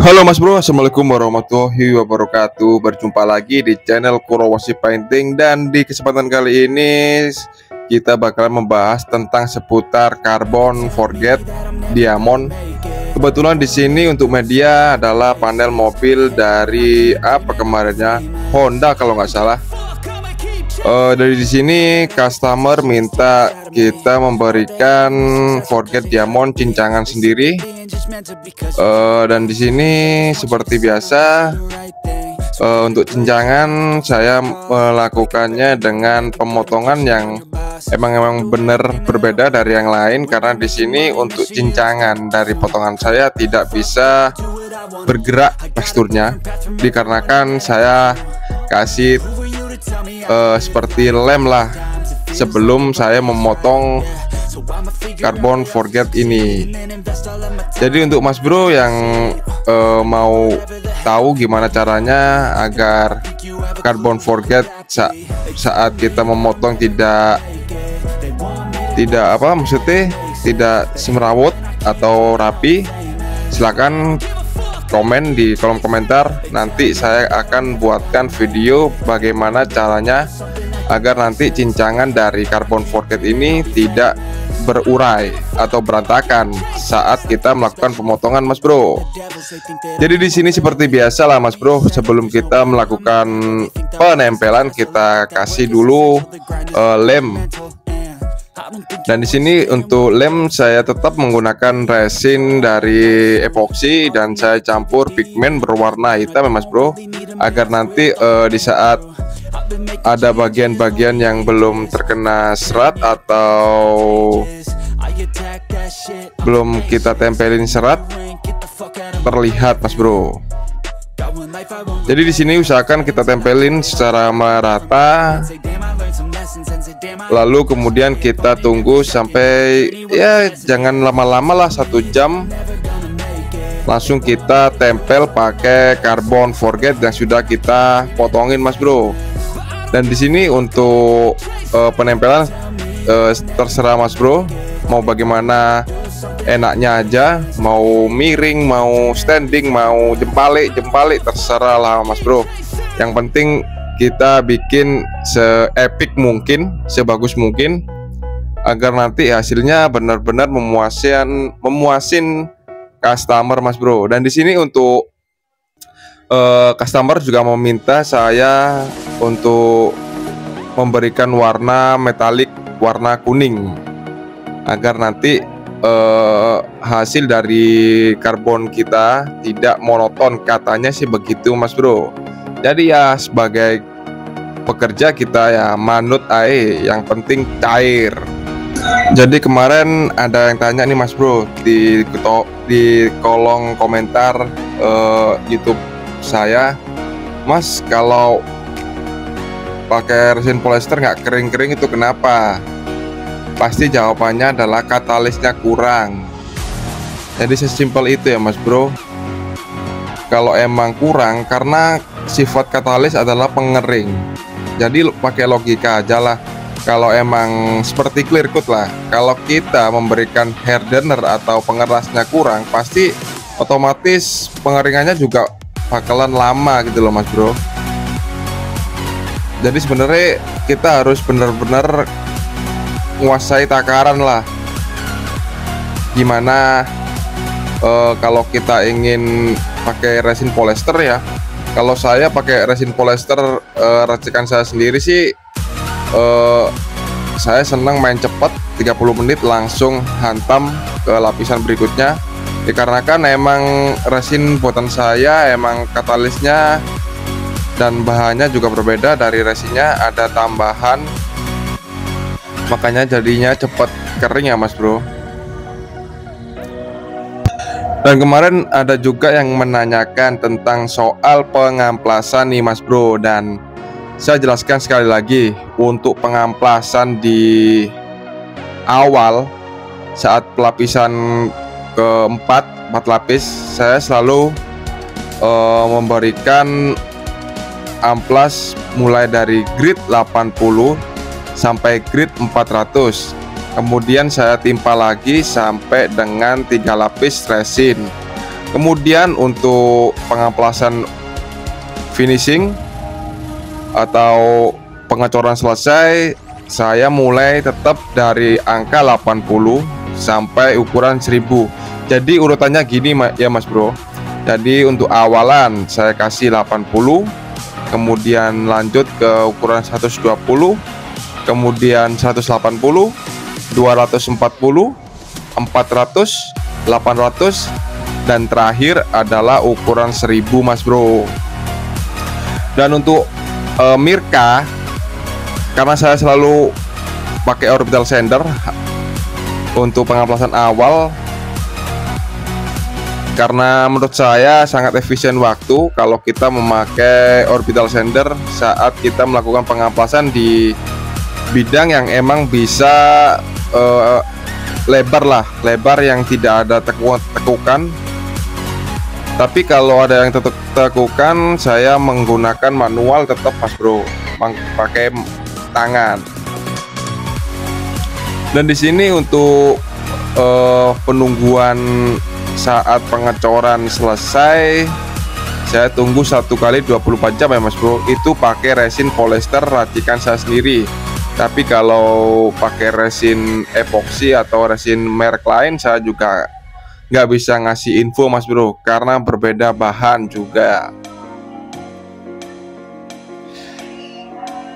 Halo Mas Bro, Assalamualaikum warahmatullahi wabarakatuh. Berjumpa lagi di channel Kurowashi Painting. Dan di kesempatan kali ini kita bakal membahas tentang seputar Carbon Forget Diamond. Kebetulan di sini untuk media adalah panel mobil dari apa kemarinnya, Honda kalau nggak salah. Dari di sini customer minta kita memberikan Forget Diamond cincangan sendiri. Dan di sini seperti biasa untuk cincangan saya melakukannya dengan pemotongan yang emang benar berbeda dari yang lain, karena di sini untuk cincangan dari potongan saya tidak bisa bergerak teksturnya, dikarenakan saya kasih seperti lem lah sebelum saya memotong Carbon Forget ini. Jadi untuk Mas Bro yang mau tahu gimana caranya agar Carbon Forget saat kita memotong tidak semrawut atau rapi, silakan komen di kolom komentar. Nanti saya akan buatkan video bagaimana caranya agar nanti cincangan dari Carbon Forget ini tidak berurai atau berantakan saat kita melakukan pemotongan, Mas Bro. Jadi di sini seperti biasa lah, Mas Bro. Sebelum kita melakukan penempelan, kita kasih dulu lem. Dan di sini untuk lem saya tetap menggunakan resin dari epoxy dan saya campur pigmen berwarna hitam ya, Mas Bro, agar nanti di saat ada bagian-bagian yang belum terkena serat atau belum kita tempelin serat terlihat, Mas Bro. Jadi di sini usahakan kita tempelin secara merata, lalu kemudian kita tunggu sampai ya jangan lama-lama lah, 1 jam. Langsung kita tempel pakai Carbon Forget yang sudah kita potongin, Mas Bro. Dan di sini untuk penempelan terserah Mas Bro mau bagaimana enaknya aja, mau miring, mau standing, mau jempalik terserah lah Mas Bro. Yang penting kita bikin se-epic mungkin, sebagus mungkin, agar nanti hasilnya benar-benar memuasin customer, Mas Bro. Dan di sini untuk customer juga meminta saya untuk memberikan warna metalik, warna kuning, agar nanti hasil dari karbon kita tidak monoton, katanya sih begitu, Mas Bro. Jadi ya sebagai pekerja kita ya manut ae, yang penting cair. Jadi kemarin ada yang tanya nih, Mas Bro, di kolom komentar YouTube saya, Mas, kalau pakai resin polyester nggak kering-kering itu kenapa? Pasti jawabannya adalah katalisnya kurang. Jadi sesimpel itu ya, Mas Bro. Kalau emang kurang, karena sifat katalis adalah pengering, jadi pakai logika aja lah. Kalau emang seperti clear coat lah, kalau kita memberikan hardener atau pengerasnya kurang, pasti otomatis pengeringannya juga bakalan lama gitu loh, Mas Bro. Jadi sebenarnya kita harus benar-benar menguasai takaran lah. Gimana kalau kita ingin pakai resin polyester ya. Kalau saya pakai resin polyester racikan saya sendiri sih, saya senang main cepat, 30 menit langsung hantam ke lapisan berikutnya. Dikarenakan emang resin buatan saya emang katalisnya dan bahannya juga berbeda dari resinnya, ada tambahan, makanya jadinya cepat kering ya, Mas Bro. Dan kemarin ada juga yang menanyakan tentang soal pengamplasan nih, Mas Bro. Dan saya jelaskan sekali lagi, untuk pengamplasan di awal saat pelapisan keempat, 4 lapis, saya selalu memberikan amplas mulai dari grid 80 sampai grid 400. Kemudian saya timpa lagi sampai dengan 3 lapis resin. Kemudian untuk pengamplasan finishing atau pengecoran selesai, saya mulai tetap dari angka 80 sampai ukuran 1000. Jadi urutannya gini ya Mas Bro. Jadi untuk awalan saya kasih 80, kemudian lanjut ke ukuran 120, kemudian 180, 240, 400, 800, dan terakhir adalah ukuran 1000 Mas Bro. Dan untuk Mirka, karena saya selalu pakai orbital sander untuk pengamplasan awal, karena menurut saya sangat efisien waktu kalau kita memakai orbital sander saat kita melakukan pengamplasan di bidang yang emang bisa lebar yang tidak ada tekukan. Tapi kalau ada yang tekukan, saya menggunakan manual tetap Mas Bro, pakai tangan. Dan di sini untuk penungguan saat pengecoran selesai, saya tunggu 1 kali 24 jam ya Mas Bro. Itu pakai resin polyester racikan saya sendiri. Tapi kalau pakai resin epoxy atau resin merek lain, saya juga nggak bisa ngasih info Mas Bro, karena berbeda bahan juga.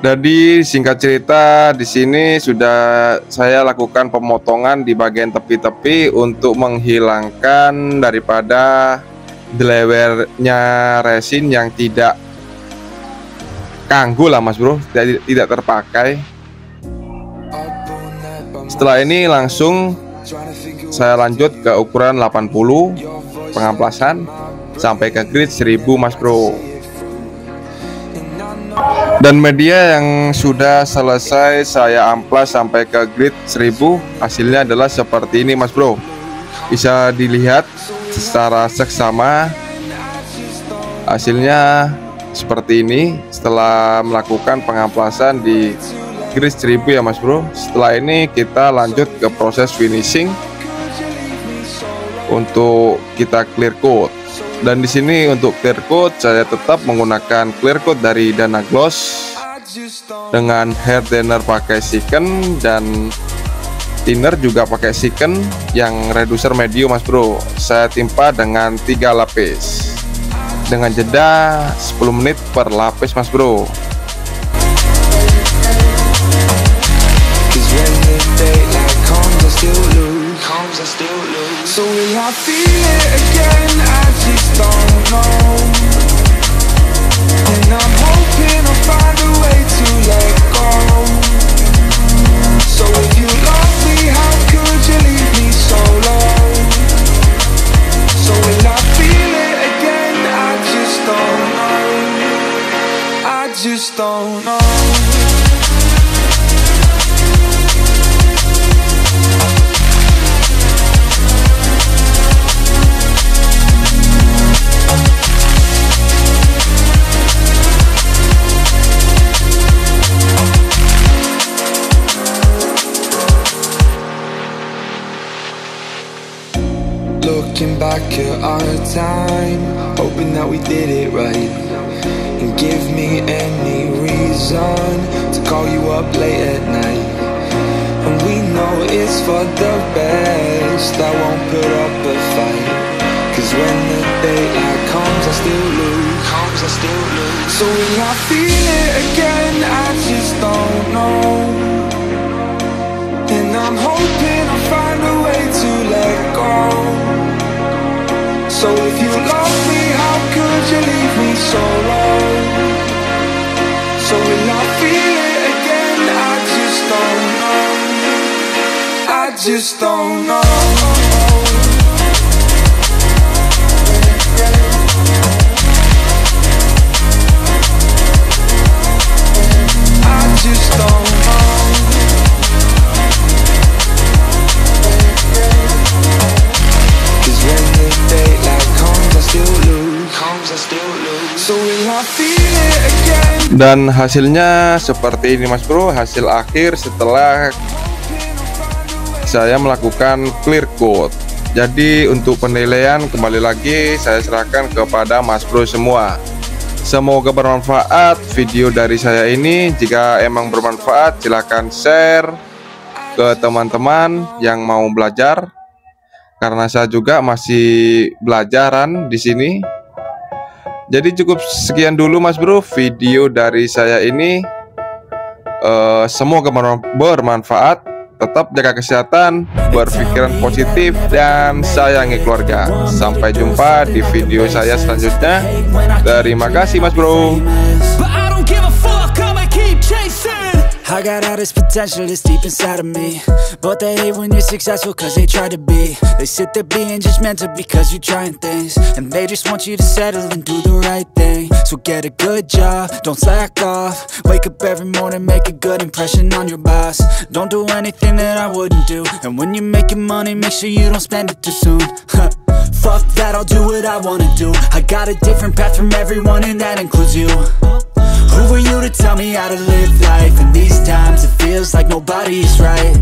Jadi singkat cerita, di sini sudah saya lakukan pemotongan di bagian tepi-tepi untuk menghilangkan daripada delewernya resin yang tidak kanggu lah Mas Bro, tidak terpakai. Setelah ini langsung saya lanjut ke ukuran 80 pengamplasan sampai ke grid 1000 Mas Bro. Dan media yang sudah selesai saya amplas sampai ke grid 1000, hasilnya adalah seperti ini Mas Bro. Bisa dilihat secara seksama, hasilnya seperti ini setelah melakukan pengamplasan di grid 1000 ya Mas Bro. Setelah ini kita lanjut ke proses finishing untuk kita clear coat. Dan di sini untuk clear coat saya tetap menggunakan clear coat dari Dana Gloss dengan hair thinner pakai Siken dan thinner juga pakai Siken yang reducer medium Mas Bro. Saya timpa dengan 3 lapis dengan jeda 10 menit per lapis Mas Bro. So will I feel it again? I just don't know. And I'm hoping I'll find a way to let go. So if you love me, how could you leave me so low? So will I feel it again? I just don't know. I just don't know. Looking back at our time, hoping that we did it right, and give me any reason to call you up late at night. And we know it's for the best, I won't put up a fight, cause when the daylight comes I still lose, So will I feel it again? I just don't know. And I'm hoping I'll find a way to let go. So if you love me, how could you leave me so low? So will I feel it again? I just don't know. I just don't know. I just don't know. Cause when the daylight comes I still lose. So will I feel it again? Dan hasilnya seperti ini Mas Bro, hasil akhir setelah saya melakukan clear coat. Jadi untuk penilaian kembali lagi saya serahkan kepada Mas Bro semua. Semoga bermanfaat video dari saya ini. Jika emang bermanfaat, silahkan share ke teman-teman yang mau belajar. Karena saya juga masih belajaran di sini. Jadi cukup sekian dulu Mas Bro video dari saya ini. Semoga bermanfaat. Tetap jaga kesehatan, berpikiran positif, dan sayangi keluarga. Sampai jumpa di video saya selanjutnya. Terima kasih Mas Bro. I got all this potential that's deep inside of me, but they hate when you're successful cause they try to be. They sit there being judgmental because you're trying things, and they just want you to settle and do the right thing. So get a good job, don't slack off. Wake up every morning, make a good impression on your boss. Don't do anything that I wouldn't do, and when you're making money, make sure you don't spend it too soon. Fuck that, I'll do what I wanna do. I got a different path from everyone and that includes you. Who are you to tell me how to live life? In these times it feels like nobody's right.